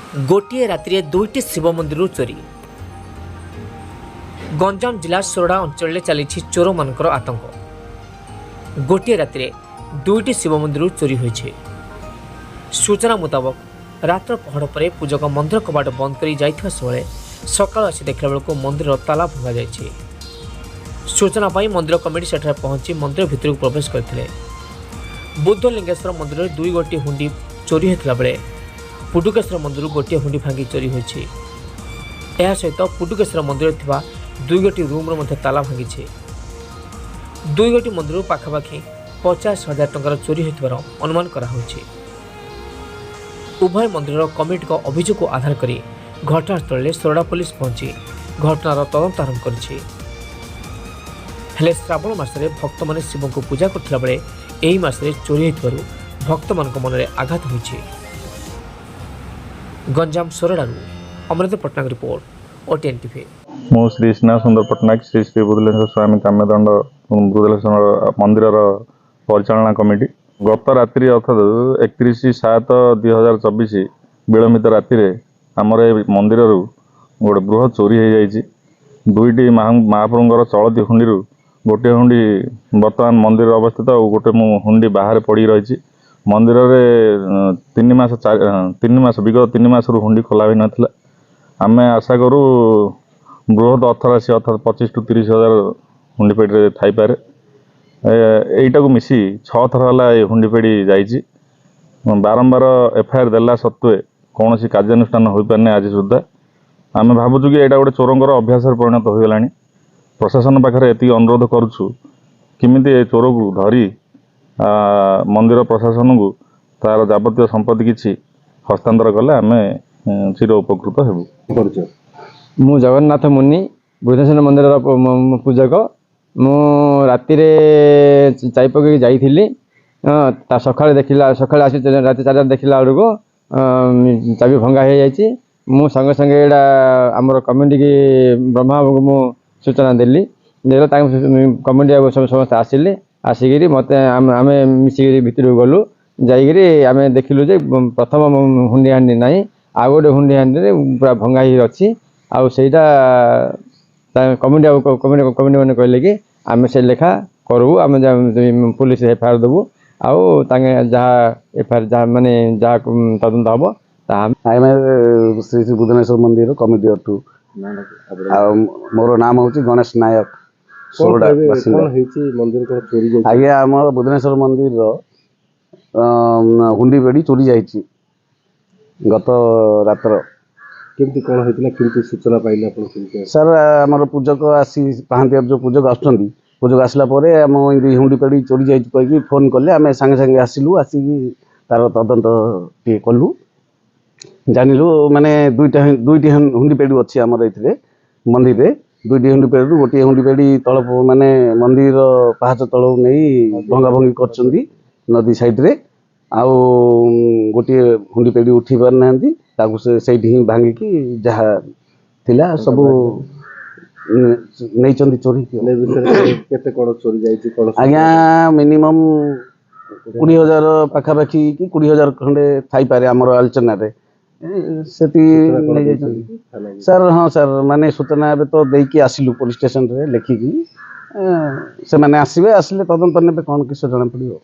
गोटे राति दुईटी शिव मंदिर चोरी। गंजाम जिला सोरडा अंचल चली चोर मानकर आतंक। गोटे राति दुईटी शिव मंदिर चोरी होइछे। सूचना मुताबक रात्र पहड़ पर पूजक मंदिर कबाट बंद कर जाइथिबा समय सकाळ आसी देखला बेलको मंदिर ताला भंगा जाइछे। सूचना पाई मंदिर कमिटी सेठार पहुंची मंदिर भितर प्रवेश करथिले। बुद्ध लिंगेश्वर मंदिर दुई गोटी हुंडी चोरी होता बेले पुटुकेश्वर मंदिर गोटे हुंडी भांगी चोरी होइछे। यह सहित पुटुकेश्वर मंदिर थिबा दुई गोटी रूम रो ताला भांगी। दुई गोटी मंदिर पाखापाखि 50,000 टंकार चोरी होइथिबार अनुमान कराहोछि। उभय मंदिर कमिटी को अभियोग को आधार करी घटनास्थल में सोरडा पुलिस पहुंची घटनार तदंत आरंभ करिछि। हेले श्रावण मासरे भक्त माने शिव को पूजा करथिला बेले एही मासरे चोरी होइथिबारु भक्त मानक मनरे आघात होइछि। गंजाम सोरडारू अमृत पटनायक रिपोर्ट ओटीएन टीवी। मो श्री स्नेह सुंदर पटनायक श्री श्री बुद्धलेश्वर स्वामी काम्यदंड बुद्धलेश्वर मंदिर परिचालना कमिटी गत रात्रि अर्थात 31/7/2024 विलंबित राति आमर मंदिर गोटे बृहत चोरी हो जाइए। दुईटी महाप्रभुंर चलती हुंडी गोटे हुंडी बर्तमान मंदिर अवस्थित और गोटे हुंडी बाहर पड़ रही। मंदिर में 3 मास विगत 3 मास हुंडी खोला भी नाला। आम आशा करूँ बृहत अर्थराशि अर्थात 25 to 30 हजार हुंडी पेटी थी। यहीटा को मिसी 6 थर है हुंडी पेटी जाइए। बारंबार एफआईआर देला सत्वे कौन सी कार्यानुष्ठान हो पारने आज सुधा। आम भावुँ कि यहाँ गोटे चोर अभ्यास परिणत हो गला। प्रशासन पाखे एति अनुरोध करुचु किमिति चोर को धरी मंदिर प्रशासन को तार जाबतीय संपत्ति किसी हस्तांतर कले आम चिर उपकृत हेबु। मु जगन्नाथ मुनि बुद्धेश्वर मंदिर पूजक। मु राति चाय पकई जाइली सका देखला सका राति 4 देखला बेलू चाबी भंगा हो जाए। मु संगे संगे एटा आमर कमिटी की ब्रह्मा बाबू को सूचना देली कमिटी समस्त आसिले आसिक मत आम मिसिक भितर गलु जाइए आम देखिलु जे प्रथम हुंडी हांडी ना आ गोटे हुंडी हांडी पूरा भंगा ही अच्छी आईटा कमिटी मैंने कहले कि आम से लेखा करू आम पुलिस एफआईआर देवु आउ जहाँ एफआईआर जहाँ माने जहाँ तदंत हम श्री श्री बुद्धनेश्वर मंदिर कमिटी अटू मोर नाम हूँ गणेश नायक सोरडा आज्ञा आम बुद्धनेश्वर मंदिर हुंडी बेड़ी चोरी जाइए गत रात्र केमती कौन होता केमती सूचना पाइले सर आमर पूजक आसी पाहांती जो पूजक पूजक आसला आम हुंडी पेड़ी चोरी जाइए कहीकि फोन कले आम सांगे सांगे आसिलु आसिक तार तदंत टे कलु जानिलु माने दुईटी हुंडी पेड़ी अच्छी आमर ये मंदिर रे दुईटी हुंडी पेड़ी गोटे हुंडी पेड़ी तल माने मंदिर पाहाच तल नहीं भंगा भंगी कर नदी साइड रे आउ गोटे हुंडी पेड़ी उठी पार ना से भांगिकी जहाँ थिला सब नहीं चोरी केते कोन चोरी जाइछि कोन आज्ञा मिनिमम 20,000 पाखापाखि कि 20,000 खंडे थाई पारे आमर आलोचना रे सर। हाँ सर माने सूचना तो देकी आसिलु पुलिस स्टेशन रे लेखिकी से माने आसिबे आसिले तदंत नेबे कोन किस जणा पड़ियो।